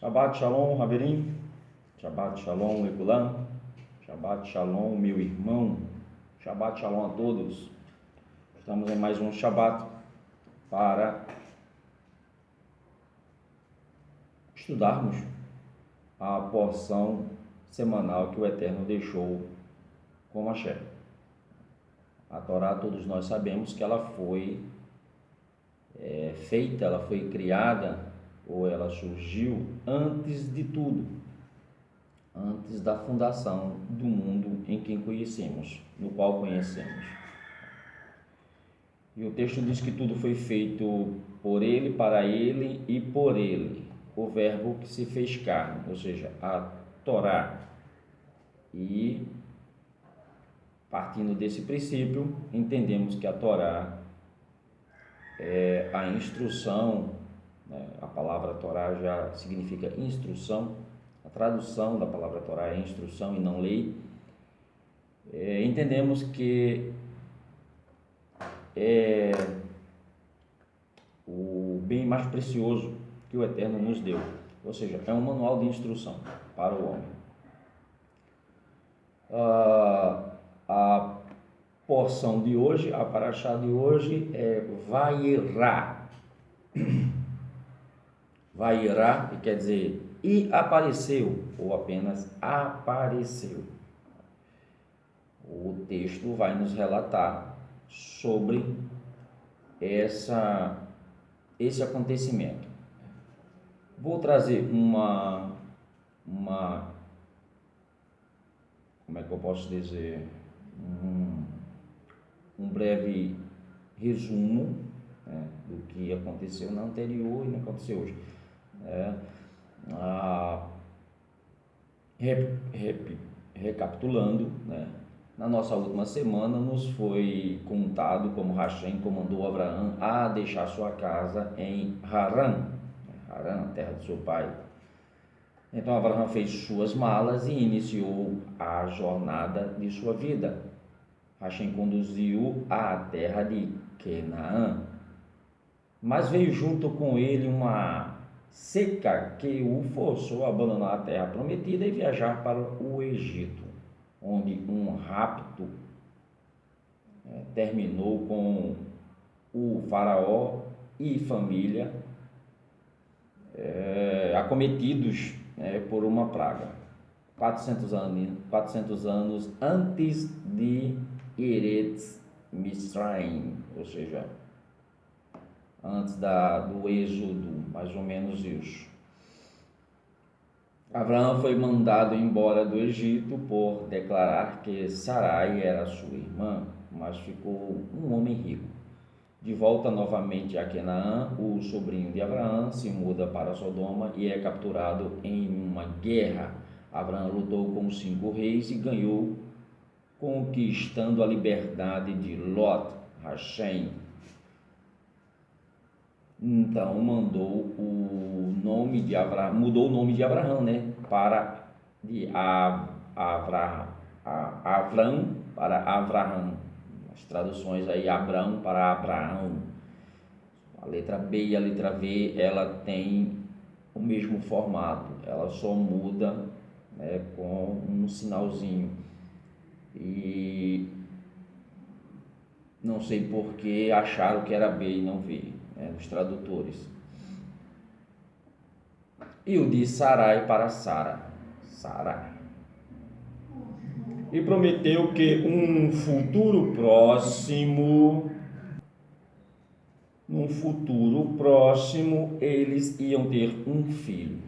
Shabbat Shalom, Haverim. Shabbat Shalom, Legulam. Shabbat Shalom, meu irmão. Shabbat Shalom a todos. Estamos em mais um Shabbat para estudarmos a porção semanal que o Eterno deixou com Moshe. A Torá, todos nós sabemos que ela foi feita, ela foi criada, ou ela surgiu antes de tudo, antes da fundação do mundo em que conhecemos, no qual conhecemos. E o texto diz que tudo foi feito por ele, para ele e por ele, o verbo que se fez carne, ou seja, a Torá. E partindo desse princípio, entendemos que a Torá é a instrução, né? A palavra Torá já significa instrução, a tradução da palavra Torá é instrução e não lei. Entendemos que é o bem mais precioso que o Eterno nos deu, ou seja, é um manual de instrução para o homem. A porção de hoje, a paraxá de hoje é Vayirá. Vayirá, que quer dizer e apareceu, ou apenas apareceu. O texto vai nos relatar sobre esse acontecimento. Vou trazer uma como é que eu posso dizer, um breve resumo, né, do que aconteceu na anterior e não aconteceu hoje. Recapitulando, né, na nossa última semana nos foi contado como Hashem comandou Abraão a deixar sua casa em Harã, a terra de seu pai. Então Abraão fez suas malas e iniciou a jornada de sua vida. Hashem conduziu à terra de Canaã, mas veio junto com ele uma seca que o forçou a abandonar a terra prometida e viajar para o Egito, onde um rapto terminou com o faraó e família acometidos por uma praga. 400 anos antes de Eretz Mitzrayim, ou seja, antes do êxodo, mais ou menos isso. Abraão foi mandado embora do Egito por declarar que Sarai era sua irmã, mas ficou um homem rico. De volta novamente a Canaã, o sobrinho de Abraão se muda para Sodoma e é capturado em uma guerra. Abraão lutou com 5 reis e ganhou, conquistando a liberdade de Lot. Hashem então mudou o nome de Abraão, né, para de Avram para Avraham. As traduções aí, Abrão para Abraão. A letra B e a letra V, ela tem o mesmo formato, ela só muda, né, com um sinalzinho. E não sei por que acharam que era B e não V, né, os tradutores. E o de Sarai para Sara. E prometeu que num futuro próximo, eles iam ter um filho.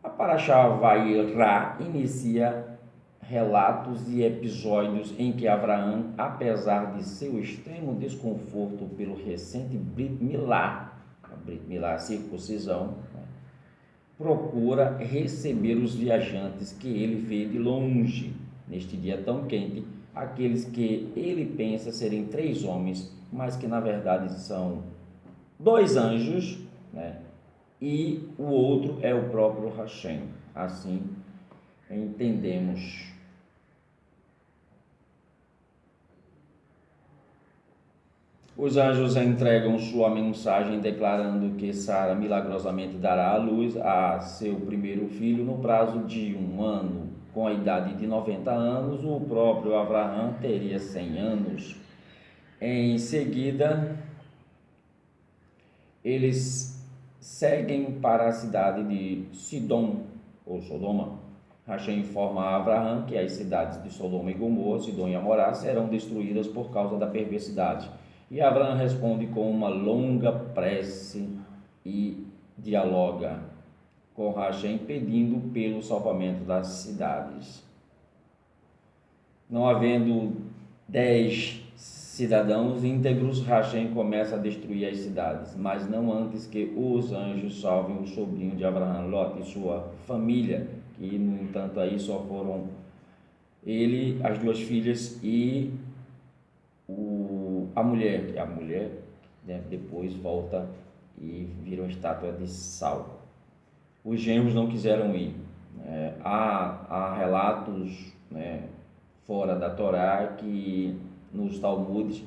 A paraxá Vayirá inicia relatos e episódios em que Abraão, apesar de seu extremo desconforto pelo recente Brit Milá, a circuncisão, né, procura receber os viajantes que ele vê de longe. Neste dia tão quente, aqueles que ele pensa serem 3 homens, mas que na verdade são 2 anjos, né? E o outro é o próprio Hashem. Assim entendemos. Os anjos entregam sua mensagem declarando que Sara milagrosamente dará à luz a seu primeiro filho no prazo de 1 ano. Com a idade de 90 anos, o próprio Abraão teria 100 anos. Em seguida, eles seguem para a cidade de Sidom, ou Sodoma. Hashem informa a Abraão que as cidades de Sodoma e Gomorra, Sidom e Amorá, serão destruídas por causa da perversidade. E Abraão responde com uma longa prece e dialoga com Hashem pedindo pelo salvamento das cidades. Não havendo 10 cidadãos íntegros, Hashem começa a destruir as cidades, mas não antes que os anjos salvem o sobrinho de Abraão, Lot, e sua família, que no entanto aí só foram ele, as 2 filhas e a mulher, que a mulher, né, depois volta e vira uma estátua de sal. Os genros não quiseram ir. Há relatos, né, fora da Torá, que nos Talmudes,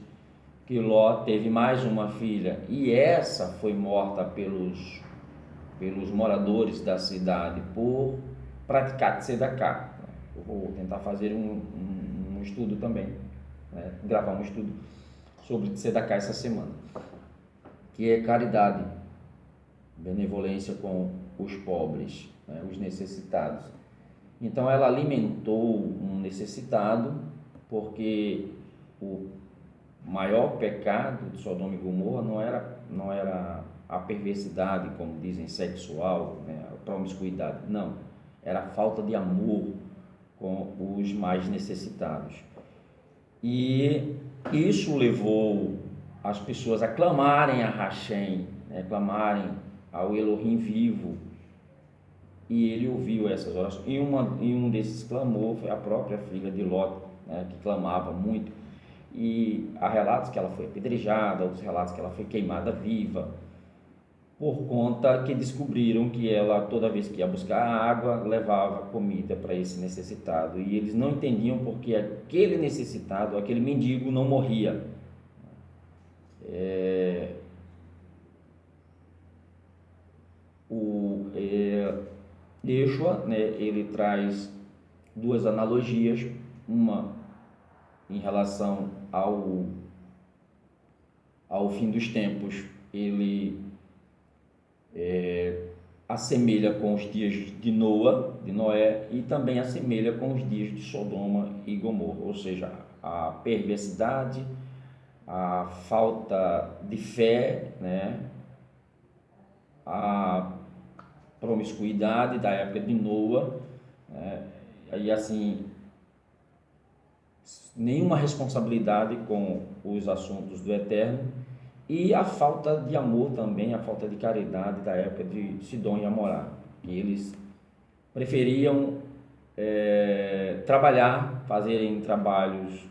que Ló teve mais uma filha e essa foi morta pelos moradores da cidade por praticar tzedakah. Eu vou tentar fazer um estudo também, né, gravar um estudo sobre tzedakah essa semana, que é caridade, benevolência com os pobres, né, os necessitados. Então ela alimentou um necessitado, porque o maior pecado de Sodoma e Gomorra não era a perversidade, como dizem, sexual, né, a promiscuidade, não, era a falta de amor com os mais necessitados. E isso levou as pessoas a clamarem a Hashem, né, clamarem ao Elohim vivo, e ele ouviu essas orações. E um desses clamou foi a própria filha de Lot, né, que clamava muito. E há relatos que ela foi apedrejada, outros relatos que ela foi queimada viva, por conta que descobriram que ela, toda vez que ia buscar água, levava comida para esse necessitado. E eles não entendiam porque aquele necessitado, aquele mendigo, não morria. Yeshua, né, ele traz 2 analogias, uma em relação ao fim dos tempos. Ele assemelha com os dias de Noé, e também assemelha com os dias de Sodoma e Gomorra, ou seja, a perversidade, a falta de fé, né, a promiscuidade da época de Noé, né, e assim, nenhuma responsabilidade com os assuntos do Eterno, e a falta de amor também, a falta de caridade da época de Sidom e Amorá, que eles preferiam trabalhar, fazerem trabalhos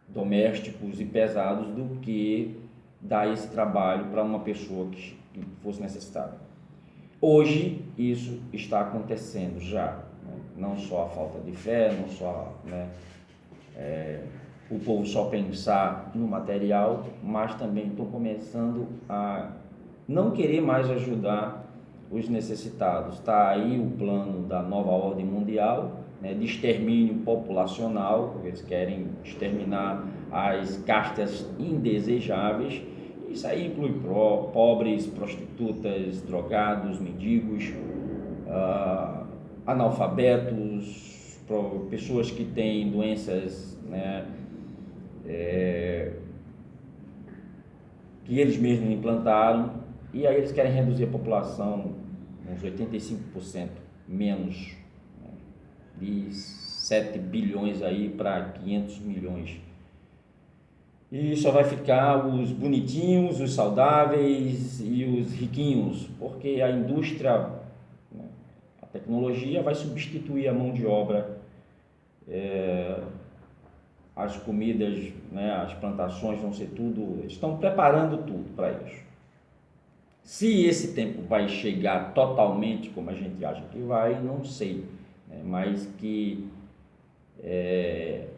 domésticos e pesados, do que dar esse trabalho para uma pessoa que fosse necessitada. Hoje isso está acontecendo já, né? Não só a falta de fé, não só, né, o povo só pensar no material, mas também estão começando a não querer mais ajudar os necessitados. Está aí o plano da nova ordem mundial, né, de extermínio populacional, porque eles querem exterminar as castas indesejáveis. Isso aí inclui pobres, prostitutas, drogados, mendigos, analfabetos, pessoas que têm doenças, né, que eles mesmos implantaram, e aí eles querem reduzir a população uns 85% menos, né, de 7 bilhões aí para 500 milhões. E só vai ficar os bonitinhos, os saudáveis e os riquinhos, porque a indústria, né, a tecnologia vai substituir a mão de obra, as comidas, né, as plantações vão ser tudo, eles estão preparando tudo para isso. Se esse tempo vai chegar totalmente como a gente acha que vai, não sei, né, mas que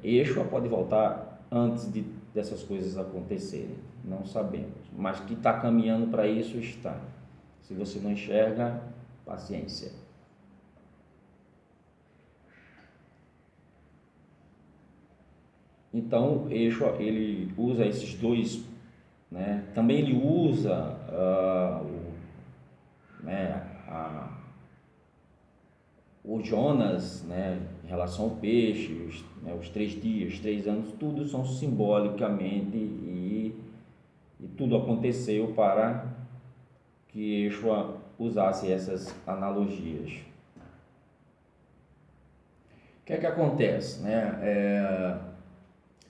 Yeshua pode voltar antes dessas coisas acontecerem. não sabemos, mas que está caminhando para isso, está. Se você não enxerga, paciência. Então, Yeshua, ele usa esses dois, né? Também ele usa o Jonas, né, em relação ao peixe, os 3 dias, 3 anos, tudo são simbolicamente e tudo aconteceu para que Yeshua usasse essas analogias. O que é que acontece, né?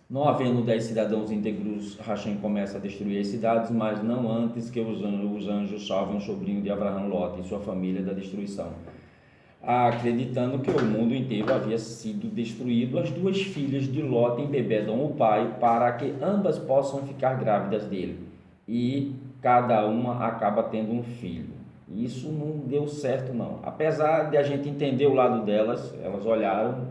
Não havendo 10 cidadãos íntegros, Hashem começa a destruir as cidades, mas não antes que os anjos salvem o sobrinho de Abraão, Lot e sua família da destruição, acreditando que o mundo inteiro havia sido destruído. As 2 filhas de Lot embebedam o pai para que ambas possam ficar grávidas dele, e cada uma acaba tendo um filho. Isso não deu certo não, apesar de a gente entender o lado delas. Elas olharam,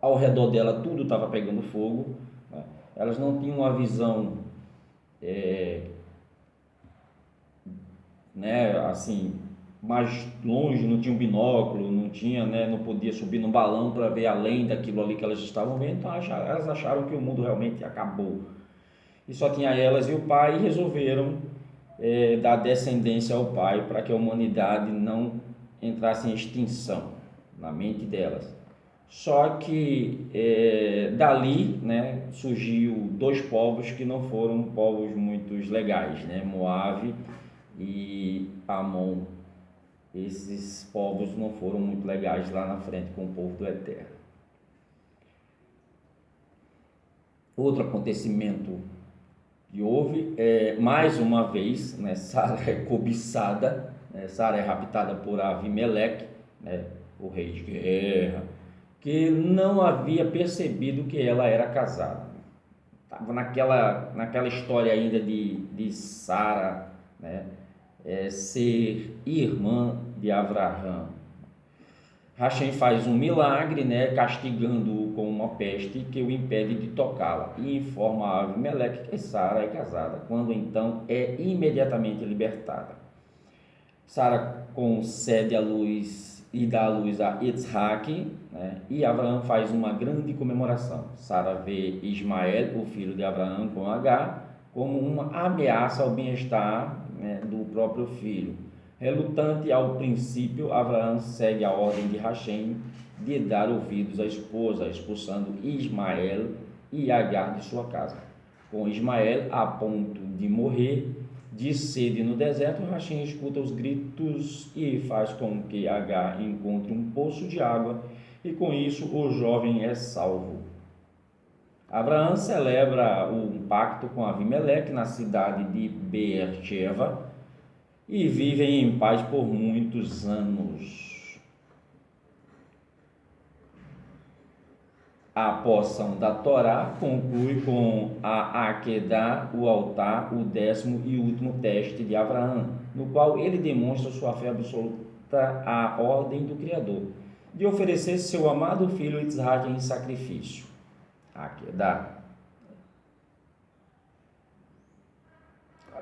ao redor dela tudo estava pegando fogo, né? Elas não tinham uma visão assim, mais longe, não tinha um binóculo, não tinha, né, não podia subir no balão para ver além daquilo ali que elas estavam vendo. Então elas acharam que o mundo realmente acabou e só tinha elas e o pai, e resolveram dar descendência ao pai para que a humanidade não entrasse em extinção na mente delas. Só que dali, né, surgiu 2 povos que não foram povos muito legais, né, Moabe e Amon. Esses povos não foram muito legais lá na frente com o povo do Eterno. Outro acontecimento que houve mais uma vez, né, Sara é cobiçada, né, Sara é raptada por Avimeleque, né, o rei de guerra, que não havia percebido que ela era casada. Estava naquela história ainda de Sara, né, ser irmã de Abraão. Hashem faz um milagre, né, castigando-o com uma peste que o impede de tocá-la, e informa a Avimeleque que Sara é casada, quando então é imediatamente libertada. Sara concede a luz e dá a luz a Yitzhak, né, e Abraão faz uma grande comemoração. Sara vê Ismael, o filho de Abraão com Agar, como uma ameaça ao bem-estar, né, do próprio filho. Relutante ao princípio, Abraão segue a ordem de Hashem de dar ouvidos à esposa, expulsando Ismael e Agar de sua casa. Com Ismael a ponto de morrer de sede no deserto, Hashem escuta os gritos e faz com que Agar encontre um poço de água, e com isso o jovem é salvo. Abraão celebra um pacto com Avimeleque na cidade de Beersheba, e vivem em paz por muitos anos. A porção da Torá conclui com a Akedah, o altar, o 10º e último teste de Abraão, no qual ele demonstra sua fé absoluta à ordem do Criador, de oferecer seu amado filho Yitzhak em sacrifício. Akedah.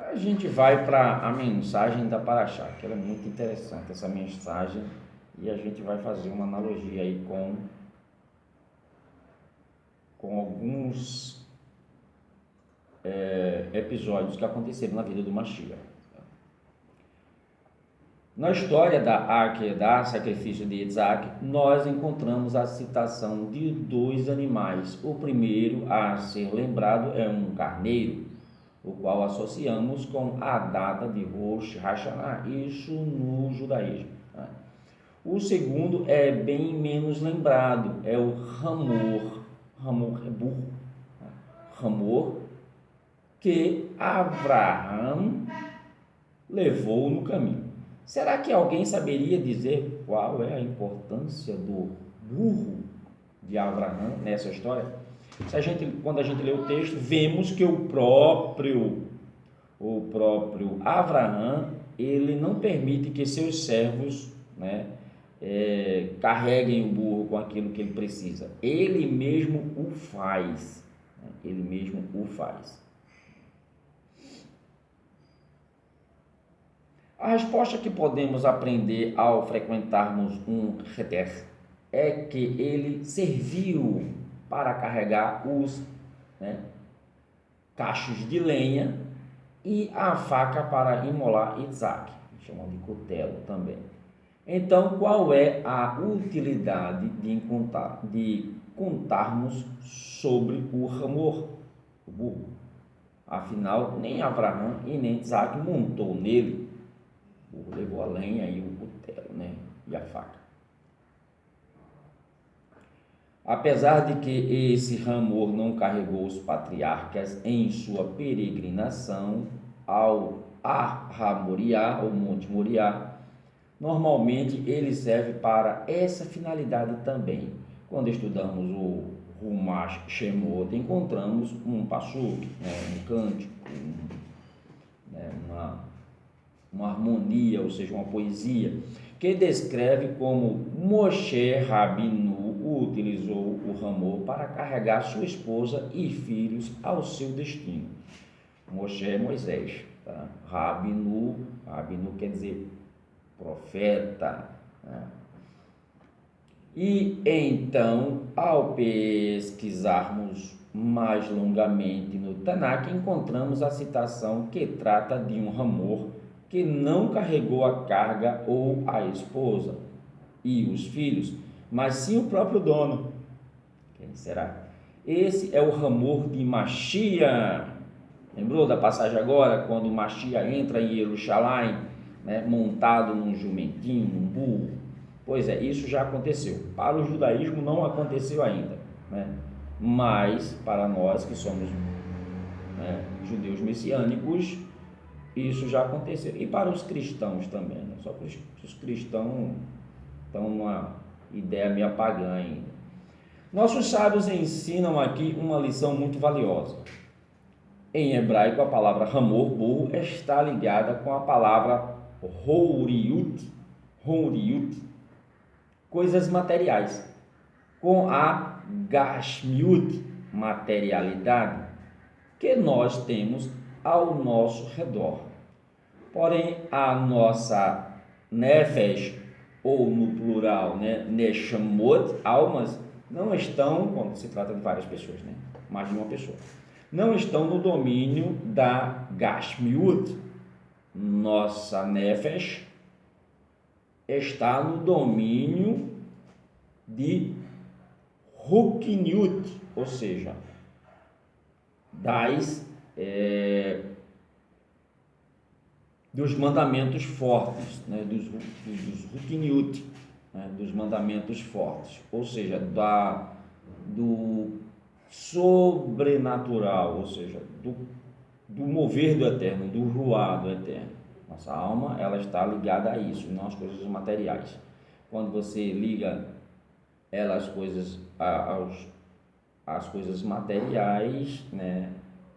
A gente vai para a mensagem da Parashá, que ela é muito interessante, essa mensagem, e a gente vai fazer uma analogia aí com alguns episódios que aconteceram na vida do Mashiach. Na história da Akedah, sacrifício de Yitzhak, nós encontramos a citação de 2 animais. O primeiro a ser lembrado é um carneiro, o qual associamos com a data de Rosh Hashanah, isso no judaísmo. O segundo é bem menos lembrado, é o Hamor é burro, Hamor, que Abraão levou no caminho. Será que alguém saberia dizer qual é a importância do burro de Abraão nessa história? Quando a gente lê o texto, vemos que o próprio Abraão, ele não permite que seus servos, né, carreguem o burro com aquilo que ele precisa. Ele mesmo o faz. A resposta que podemos aprender ao frequentarmos um heter é que ele serviu para carregar os, né, cachos de lenha e a faca para imolar Isaac, chamam de cutelo também. Então, qual é a utilidade de contarmos sobre o Hamor, o burro? Afinal, nem Abraão e nem Isaac montou nele. O burro levou a lenha e o cutelo, né, e a faca. Apesar de que esse Hamor não carregou os patriarcas em sua peregrinação ao Har Moriá, ou Monte Moriá, normalmente ele serve para essa finalidade também. Quando estudamos o Rumash Shemot, encontramos um passuque, um cântico, uma harmonia, ou seja, uma poesia, que descreve como Moshe Rabinu utilizou o Hamor para carregar sua esposa e filhos ao seu destino. Moshe é Moisés, tá? Rabinu quer dizer profeta, né? E então, ao pesquisarmos mais longamente no Tanakh, encontramos a citação que trata de um Hamor que não carregou a carga ou a esposa e os filhos, mas sim o próprio dono. Quem será? Esse é o Hamor de Mashiach. Lembrou da passagem agora, quando Mashiach entra em Jerusalém, né, montado num jumentinho, num burro? Pois é, isso já aconteceu. Para o judaísmo não aconteceu ainda, né? Mas para nós que somos, né, judeus messiânicos, isso já aconteceu. E para os cristãos também, né? Só que os cristãos estão numa ideia meio pagã ainda. Nossos sábios ensinam aqui uma lição muito valiosa. Em hebraico, a palavra Hamor, burro, está ligada com a palavra Houriut, coisas materiais, com a Gashmiut, materialidade, que nós temos ao nosso redor. Porém, a nossa Nefesh, ou no plural, né, Neshamot, almas, não estão, quando se trata de várias pessoas, né, mais de uma pessoa, não estão no domínio da Gashmiut. Nossa Nefesh está no domínio de Rukniut, ou seja, dos mandamentos fortes, né, dos Rukniut, né, dos mandamentos fortes, ou seja, do sobrenatural, ou seja, do mover do eterno, do ruá do eterno. Nossa alma, ela está ligada a isso, não às coisas materiais. Quando você liga ela às coisas materiais, né,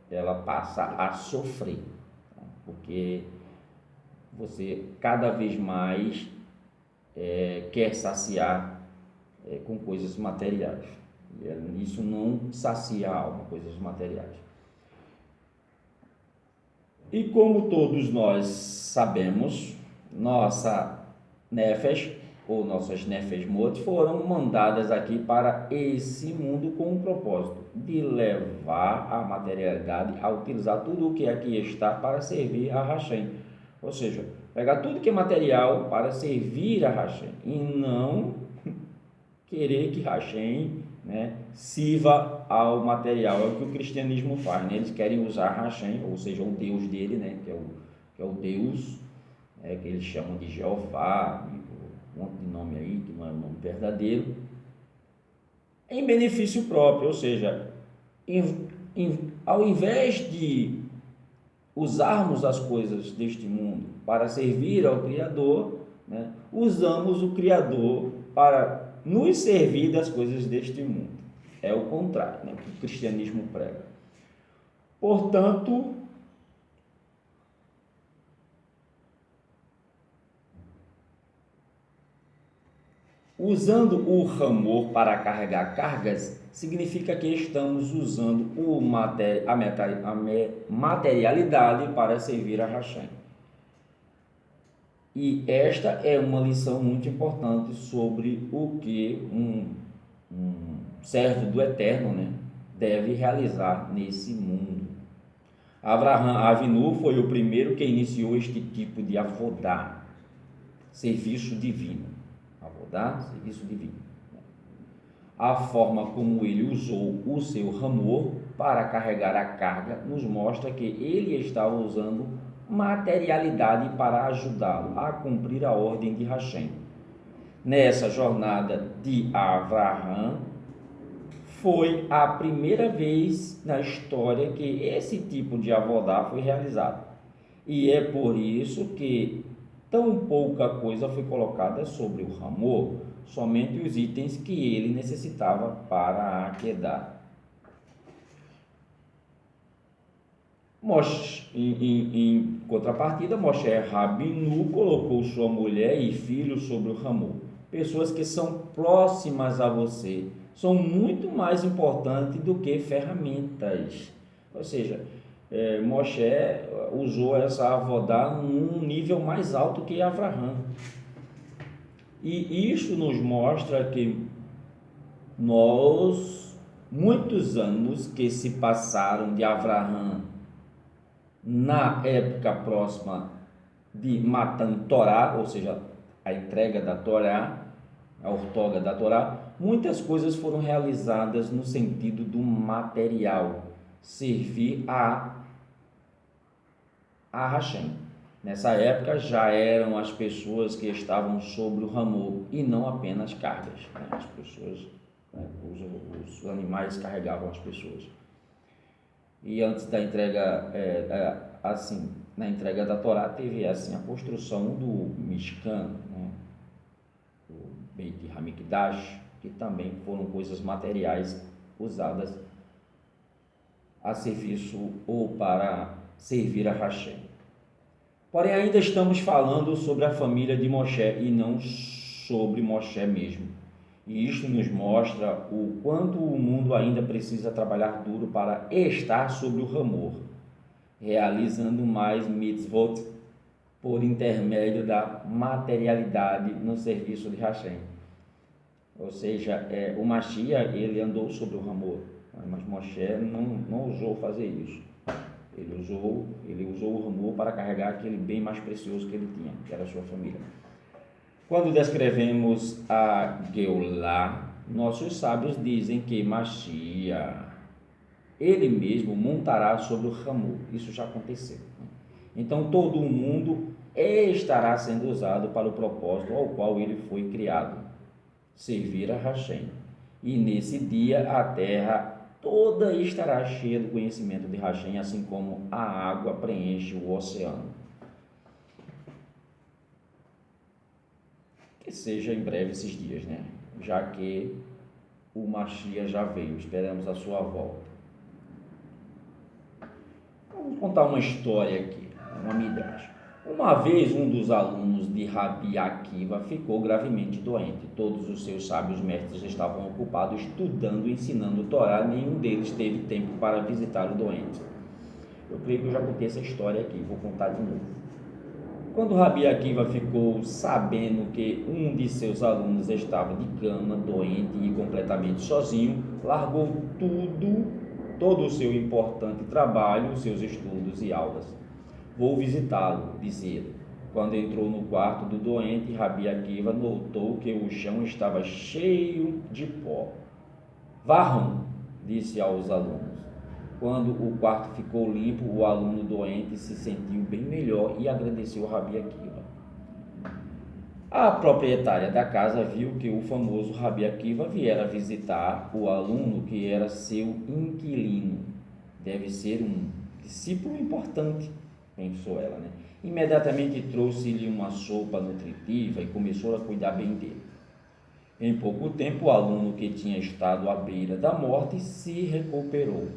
ela passa a sofrer, tá? Porque você cada vez mais quer saciar com coisas materiais. Isso não sacia a alma, coisas materiais. E como todos nós sabemos, nossa Nefesh, ou nossas Nefeshmot, foram mandadas aqui para esse mundo com o propósito de levar a materialidade a utilizar tudo o que aqui está para servir a Hashem. Ou seja, pegar tudo que é material para servir a Hashem e não querer que Hashem, né, sirva ao material. É o que o cristianismo faz, né? Eles querem usar Hashem, ou seja, o Deus dele, né, que é o Deus, que eles chamam de Jeová, um monte de nome aí que não é o nome verdadeiro, em benefício próprio. Ou seja, ao invés de usarmos as coisas deste mundo para servir ao Criador, né, usamos o Criador para nos servir das coisas deste mundo. É o contrário, né, que o cristianismo prega. Portanto, usando o Hamor para carregar cargas, significa que estamos usando a materialidade para servir a Hashem. E esta é uma lição muito importante sobre o que um servo do Eterno, né, deve realizar nesse mundo. Avraham Avinu foi o primeiro que iniciou este tipo de avodá, serviço divino. Avodá, serviço divino. A forma como ele usou o seu ramor para carregar a carga nos mostra que ele estava usando materialidade para ajudá-lo a cumprir a ordem de Hashem. Nessa jornada de Avraham, foi a primeira vez na história que esse tipo de avodá foi realizado. E é por isso que tão pouca coisa foi colocada sobre o ramor, somente os itens que ele necessitava para a Akedah. Em contrapartida, Moshe Rabinu colocou sua mulher e filho sobre o ramor. Pessoas que são próximas a você são muito mais importantes do que ferramentas. Ou seja, Moshe usou essa avodá num nível mais alto que Avraham. E isso nos mostra que muitos anos que se passaram de Avraham na época próxima de Matan Torá, ou seja, a entrega da Torá, a ortoga da Torá, muitas coisas foram realizadas no sentido do material, servir a Hashem. Nessa época já eram as pessoas que estavam sobre o ramor e não apenas cargas, né? As pessoas, né? Os animais carregavam as pessoas. E antes da entrega, na entrega da Torá, teve assim a construção do Mishkan, né? Do Beit Hamikdash, que também foram coisas materiais usadas a serviço ou para servir a Hashem. Porém, ainda estamos falando sobre a família de Moshe e não sobre Moshe mesmo. E isto nos mostra o quanto o mundo ainda precisa trabalhar duro para estar sobre o ramor, realizando mais mitzvot por intermédio da materialidade no serviço de Hashem. Ou seja, o Mashiach, ele andou sobre o ramor, mas Moshe não ousou fazer isso. Ele usou o ramor para carregar aquele bem mais precioso que ele tinha, que era a sua família. Quando descrevemos a Geulah, nossos sábios dizem que Mashiach, ele mesmo montará sobre o ramor. Isso já aconteceu. Então todo o mundo estará sendo usado para o propósito ao qual ele foi criado, servir a Hashem. E nesse dia a terra toda estará cheia do conhecimento de Hashem, assim como a água preenche o oceano. Que seja em breve esses dias, né? Já que o Mashiach já veio, esperamos a sua volta. Vamos contar uma história aqui, uma midrash. Uma vez um dos alunos de Rabi Akiva ficou gravemente doente. Todos os seus sábios mestres estavam ocupados estudando e ensinando Torá, nenhum deles teve tempo para visitar o doente. Eu creio que eu já contei essa história aqui, vou contar de novo. Quando Rabi Akiva ficou sabendo que um de seus alunos estava de cama, doente e completamente sozinho, largou todo o seu importante trabalho, seus estudos e aulas. Vou visitá-lo, disse ele. Quando entrou no quarto do doente, Rabi Akiva notou que o chão estava cheio de pó. Varram, disse aos alunos. Quando o quarto ficou limpo, o aluno doente se sentiu bem melhor e agradeceu a Rabi Akiva. A proprietária da casa viu que o famoso Rabi Akiva viera visitar o aluno que era seu inquilino. Deve ser um discípulo importante, pensou ela, né? Imediatamente trouxe-lhe uma sopa nutritiva e começou a cuidar bem dele. Em pouco tempo, o aluno que tinha estado à beira da morte se recuperou.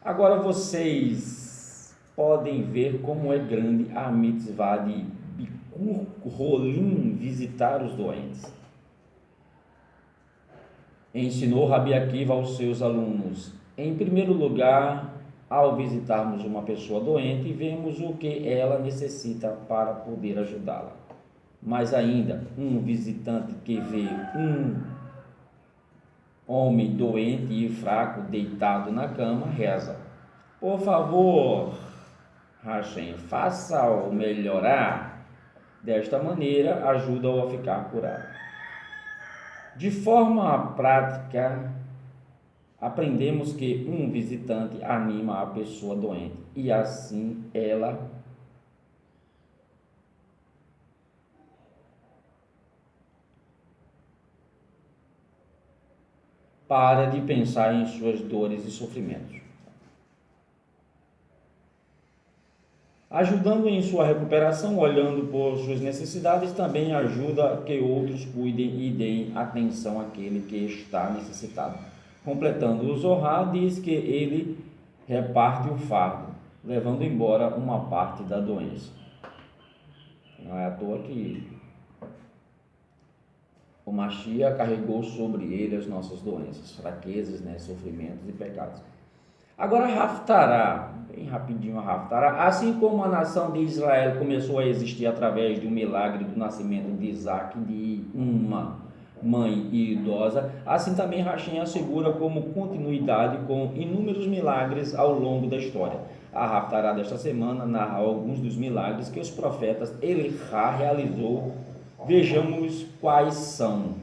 Agora vocês podem ver como é grande a mitzvah de Bikur Rolim, visitar os doentes. Ensinou Rabi Akiva aos seus alunos. Em primeiro lugar, ao visitarmos uma pessoa doente e vemos o que ela necessita para poder ajudá-la. Mais ainda, um visitante que vê um homem doente e fraco deitado na cama reza: por favor, Hashem, faça-o melhorar. Desta maneira, ajuda-o a ficar curado. De forma prática, aprendemos que um visitante anima a pessoa doente e assim ela para de pensar em suas dores e sofrimentos. Ajudando em sua recuperação, olhando por suas necessidades, também ajuda que outros cuidem e deem atenção àquele que está necessitado. Completando o Zohar, diz que ele reparte o fardo, levando embora uma parte da doença. Não é à toa que o Mashiach carregou sobre ele as nossas doenças, fraquezas, sofrimentos e pecados. Agora, Haftarah, bem rapidinho a Haftarah. Assim como a nação de Israel começou a existir através do milagre do nascimento de Isaac, de uma mãe idosa, assim também Hashem assegura como continuidade com inúmeros milagres ao longo da história. A Haftarah desta semana narra alguns dos milagres que os profetas Elihá realizou. Vejamos quais são.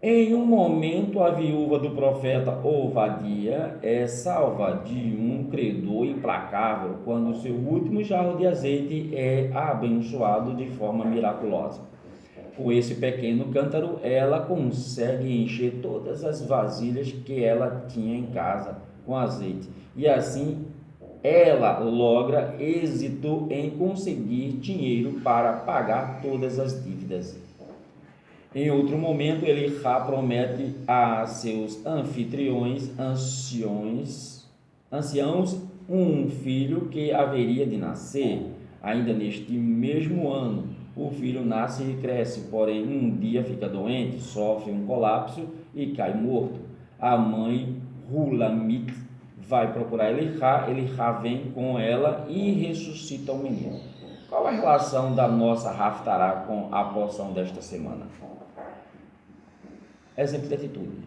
Em um momento, a viúva do profeta Ovadia é salva de um credor implacável quando seu último jarro de azeite é abençoado de forma miraculosa. Com esse pequeno cântaro, ela consegue encher todas as vasilhas que ela tinha em casa com azeite, e assim ela logra êxito em conseguir dinheiro para pagar todas as dívidas. Em outro momento, Elihá promete a seus anfitriões anciãos um filho que haveria de nascer. Ainda neste mesmo ano, o filho nasce e cresce, porém um dia fica doente, sofre um colapso e cai morto. A mãe Hulamit vai procurar Elihá vem com ela e ressuscita o menino. Qual a relação da nossa Haftarah com a porção desta semana? Exemplo de atitude.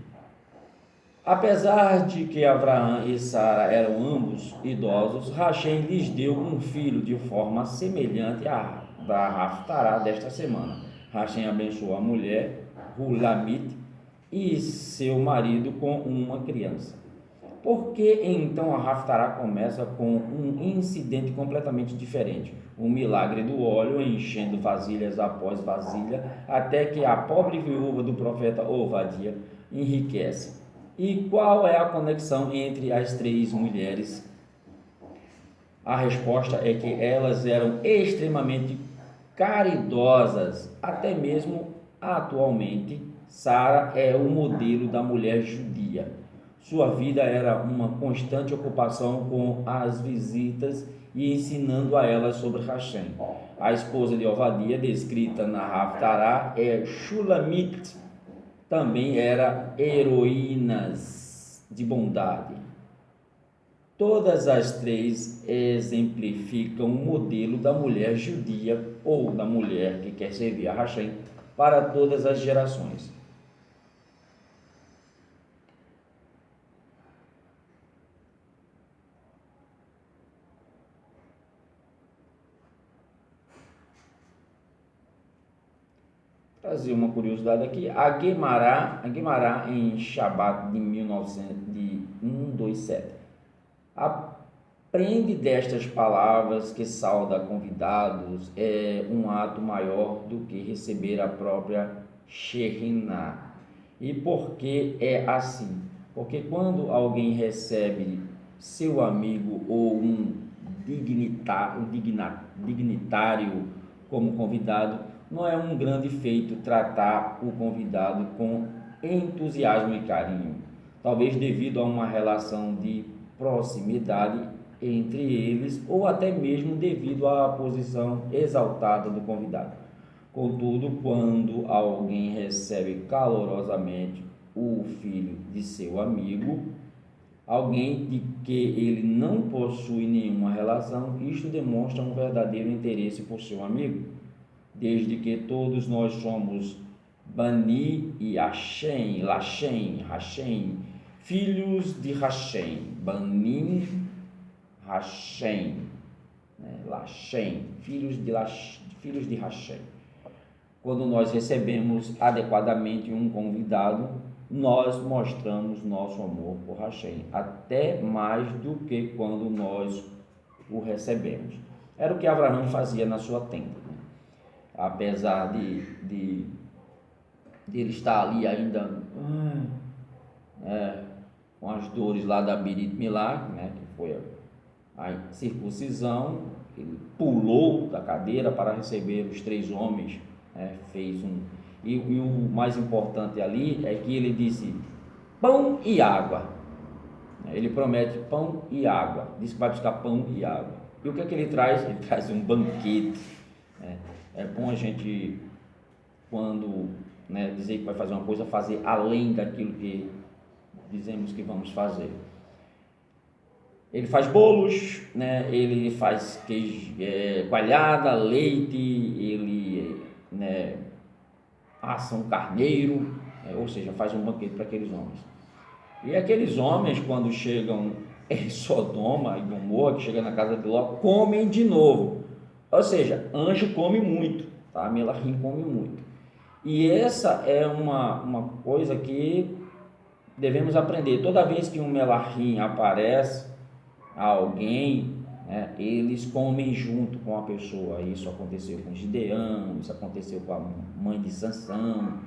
Apesar de que Abraão e Sara eram ambos idosos, Hashem lhes deu um filho de forma semelhante à da Haftarah desta semana. Hashem abençoou a mulher, Hulamit, e seu marido com uma criança. Por que então a Haftarah começa com um incidente completamente diferente? Um milagre do óleo enchendo vasilhas após vasilha, até que a pobre viúva do profeta Ovadia enriquece. E qual é a conexão entre as três mulheres? A resposta é que elas eram extremamente caridosas, até mesmo atualmente. Sara é o modelo da mulher judia. Sua vida era uma constante ocupação com as visitas e ensinando a elas sobre Hashem. A esposa de Ovadia, descrita na Haftarah, é Shulamit. Também era heroínas de bondade. Todas as três exemplificam o modelo da mulher judia ou da mulher que quer servir a Hashem para todas as gerações. Trazer uma curiosidade aqui, a Guemará em Shabbat de 127 aprende destas palavras que sauda convidados é um ato maior do que receber a própria Shekhinah. E por que é assim? Porque quando alguém recebe seu amigo ou um dignitário como convidado, não é um grande feito tratar o convidado com entusiasmo e carinho, talvez devido a uma relação de proximidade entre eles ou até mesmo devido à posição exaltada do convidado. Contudo, quando alguém recebe calorosamente o filho de seu amigo, alguém de que ele não possui nenhuma relação. Isto demonstra um verdadeiro interesse por seu amigo, desde que todos nós somos Bani e Hashem, filhos de Hashem, Bani, Hashem, Lashem, filhos de Hashem. Quando nós recebemos adequadamente um convidado, nós mostramos nosso amor por Hashem, até mais do que quando nós o recebemos. Era o que Abraão fazia na sua tenda, né? Apesar de ele estar ali ainda com as dores lá da Brit Milá, né, que foi a circuncisão, ele pulou da cadeira para receber os 3 homens, né, e o mais importante ali é que ele disse pão e água. Ele promete pão e água, diz que vai buscar pão e água. E o que é que ele traz? Ele traz um banquete. É bom a gente, quando dizer que vai fazer uma coisa, fazer além daquilo que dizemos que vamos fazer. Ele faz bolos, ele faz queijo, coalhada, leite, ele assa um carneiro, ou seja, faz um banquete para aqueles homens. E aqueles homens, quando chegam em Sodoma e Gomorra, que chegam na casa de Ló, comem de novo. Ou seja, anjo come muito, tá? Melahim come muito. E essa é uma coisa que devemos aprender. Toda vez que um Melahim aparece a alguém, eles comem junto com a pessoa. Isso aconteceu com Gideão, isso aconteceu com a mãe de Sansão.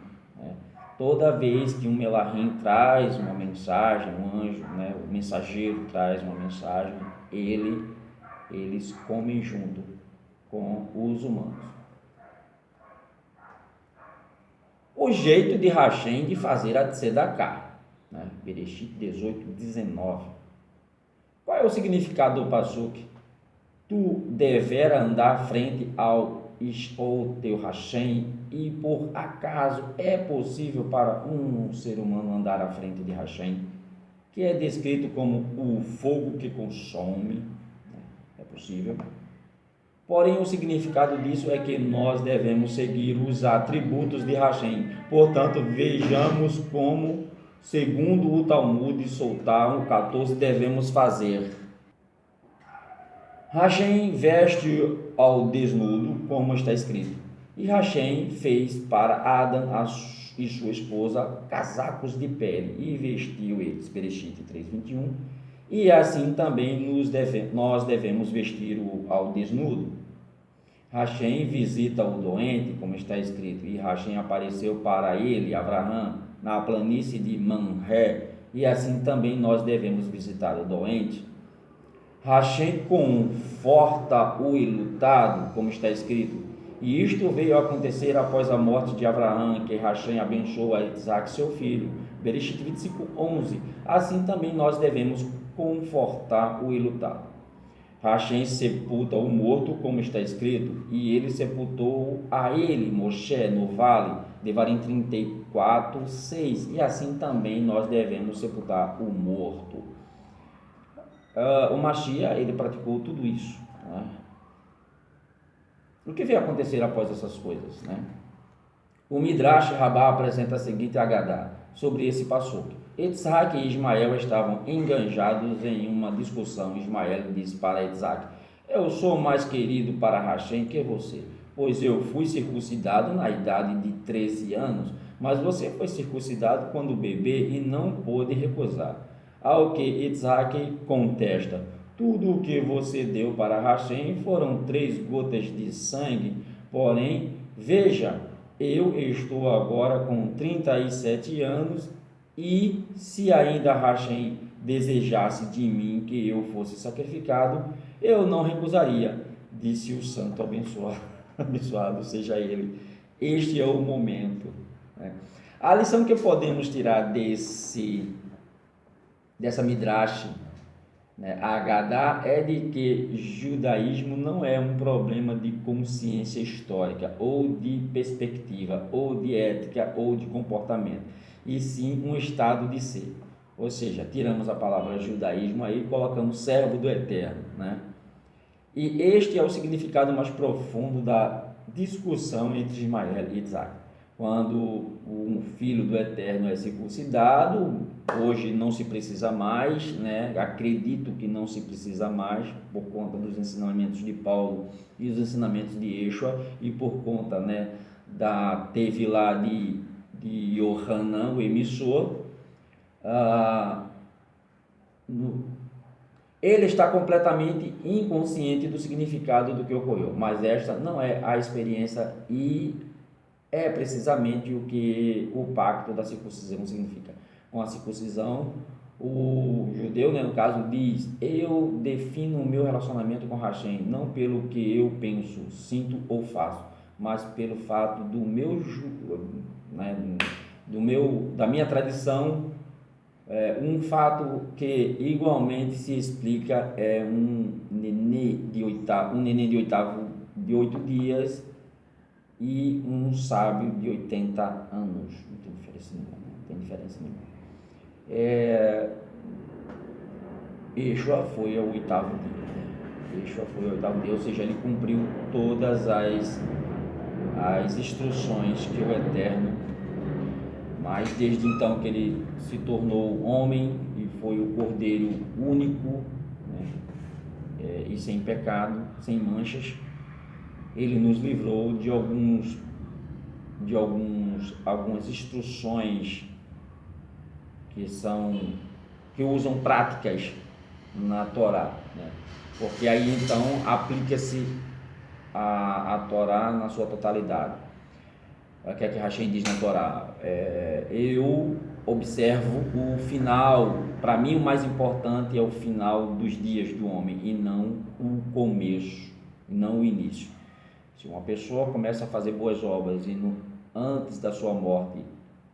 Toda vez que um Melahim traz uma mensagem, um anjo, o mensageiro traz uma mensagem, eles comem junto com os humanos. O jeito de Hashem de fazer a Tzedaká, Bereshit 18, 19. Qual é o significado do pasuk? Tu devera andar frente ao teu Hashem, e por acaso é possível para um ser humano andar à frente de Hashem, que é descrito como o fogo que consome? É possível. Porém, o significado disso é que nós devemos seguir os atributos de Hashem. Portanto, vejamos como, segundo o Talmud Soltar 1,14, devemos fazer. Hashem veste ao desnudo, como está escrito. E Hashem fez para Adão e sua esposa casacos de pele e vestiu eles. Bereshit 3:21. E assim também nós devemos vestir ao desnudo. Hashem visita o doente, como está escrito, e Hashem apareceu para ele, Abraão, na planície de Manré, e assim também nós devemos visitar o doente. Hashem conforta o enlutado, como está escrito, e isto veio a acontecer após a morte de Abraão, que Hashem abençoou a Isaac, seu filho. Bereshit 25:11. Assim também nós devemos confortar o enlutado. Hashem sepulta o morto, como está escrito, e ele sepultou a ele, Moshe, no vale, Devarim 34:6. E assim também nós devemos sepultar o morto. O Mashiach, ele praticou tudo isso. O que veio acontecer após essas coisas? O Midrash Rabbah apresenta a seguinte Agadá sobre esse passuco. Yitzhak e Ismael estavam enganjados em uma discussão. Ismael disse para Yitzhak: eu sou mais querido para Hashem que você, pois eu fui circuncidado na idade de 13 anos, mas você foi circuncidado quando bebê e não pôde recusar. Ao que Yitzhak contesta: tudo o que você deu para Hashem foram 3 gotas de sangue, porém, veja, eu estou agora com 37 anos e se ainda Hashem desejasse de mim que eu fosse sacrificado, eu não recusaria, disse o santo abençoado, abençoado seja ele. Este é o momento. A lição que podemos tirar dessa Midrash, a Agadá, é de que judaísmo não é um problema de consciência histórica, ou de perspectiva, ou de ética, ou de comportamento, e sim um estado de ser. Ou seja, tiramos a palavra judaísmo aí e colocamos servo do Eterno, né? E este é o significado mais profundo da discussão entre Ismael e Isaac. Quando um filho do Eterno é circuncidado, hoje não se precisa mais, né? Acredito que não se precisa mais, por conta dos ensinamentos de Paulo e os ensinamentos de Yeshua, e por conta, né, teve lá de Yohanan, o emissor, ele está completamente inconsciente do significado do que ocorreu, mas esta não é a experiência e é precisamente o que o pacto da circuncisão significa. Com a circuncisão, o judeu, né, no caso, diz: eu defino o meu relacionamento com Hashem não pelo que eu penso, sinto ou faço, mas pelo fato do meu, né, da minha tradição. Um fato que igualmente se explica é um neném de 8 dias e um sábio de 80 anos. Não tem diferença nenhuma. Não tem diferença nenhuma. Yeshua foi ao 8º dia. Yeshua foi ao 8º dia, ou seja, ele cumpriu todas as instruções que o Eterno. Mas desde então que ele se tornou homem e foi o Cordeiro único, né, e sem pecado, sem manchas, ele nos livrou de algumas instruções que usam práticas na Torá, né? Porque aí então aplica-se a Torá na sua totalidade. O que é que Hashem diz na Torá? Eu observo o final. Para mim, o mais importante é o final dos dias do homem e não o começo, não o início. Se uma pessoa começa a fazer boas obras e antes da sua morte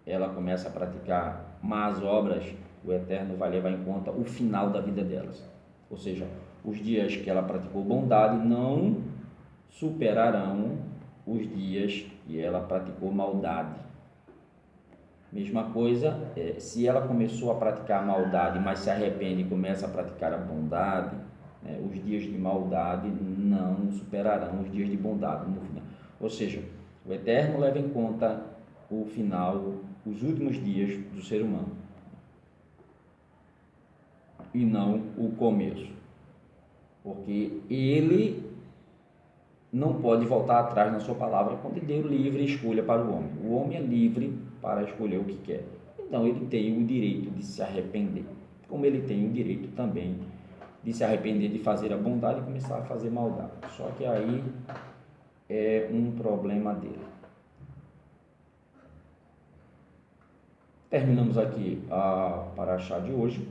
ela começa a praticar más obras, o Eterno vai levar em conta o final da vida delas. Ou seja, os dias que ela praticou bondade não superarão os dias que ela praticou maldade. Mesma coisa, se ela começou a praticar a maldade, mas se arrepende e começa a praticar a bondade, né, os dias de maldade não superarão os dias de bondade no final. Ou seja, o Eterno leva em conta o final, os últimos dias do ser humano, e não o começo, porque ele não pode voltar atrás na sua palavra quando ele deu livre escolha para o homem. O homem é livre para escolher o que quer. Então ele tem o direito de se arrepender, como ele tem o direito também de se arrepender de fazer a bondade e começar a fazer maldade. Só que aí é um problema dele. Terminamos aqui a paraxá de hoje.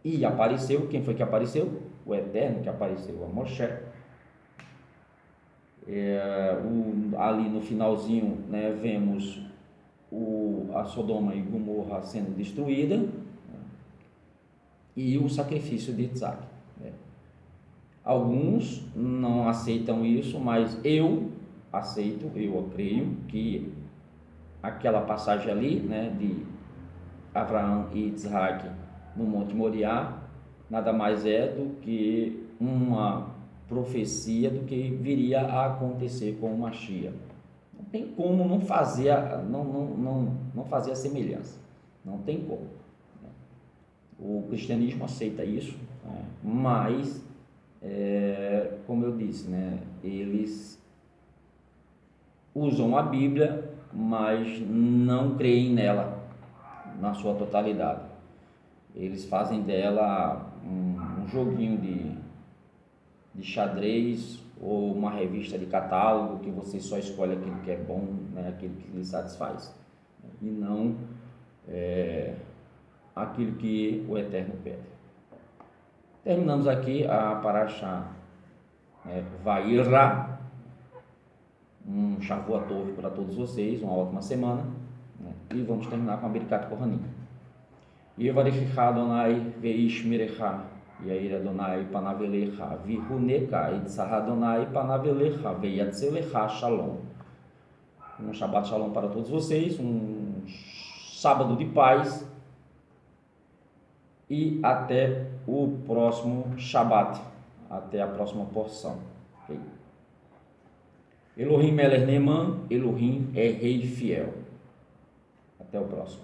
E apareceu, quem foi que apareceu? O Eterno que apareceu a Moshe. Ali no finalzinho, né, vemos a Sodoma e Gomorra sendo destruída, né, e o sacrifício de Isaac, né. Alguns não aceitam isso, mas eu aceito, eu creio que aquela passagem ali, né, de Abraão e Isaac no Monte Moriá nada mais é do que uma profecia do que viria a acontecer com o Mashiach. Não tem como não fazer a semelhança. Não tem como. O cristianismo aceita isso, né? Mas, como eu disse, né, eles usam a Bíblia, mas não creem nela na sua totalidade. Eles fazem dela um joguinho de xadrez ou uma revista de catálogo que você só escolhe aquilo que é bom, né, aquilo que lhe satisfaz, e não aquilo que o Eterno pede. Terminamos aqui a paraxá Vairá. Um Shavua Tov para todos vocês, uma ótima semana, né? E vamos terminar com a Birkat Kohanim. Yevarechicha Adonai veish mirecha Yair Adonai panavelecha vihuneka itzah Adonai panavelecha veiatzelecha shalom. Um Shabbat Shalom para todos vocês, um sábado de paz, e até o próximo Shabat, até a próxima porção. Okay? Elohim Melech Neman, Elohim é Rei Fiel. Até o próximo.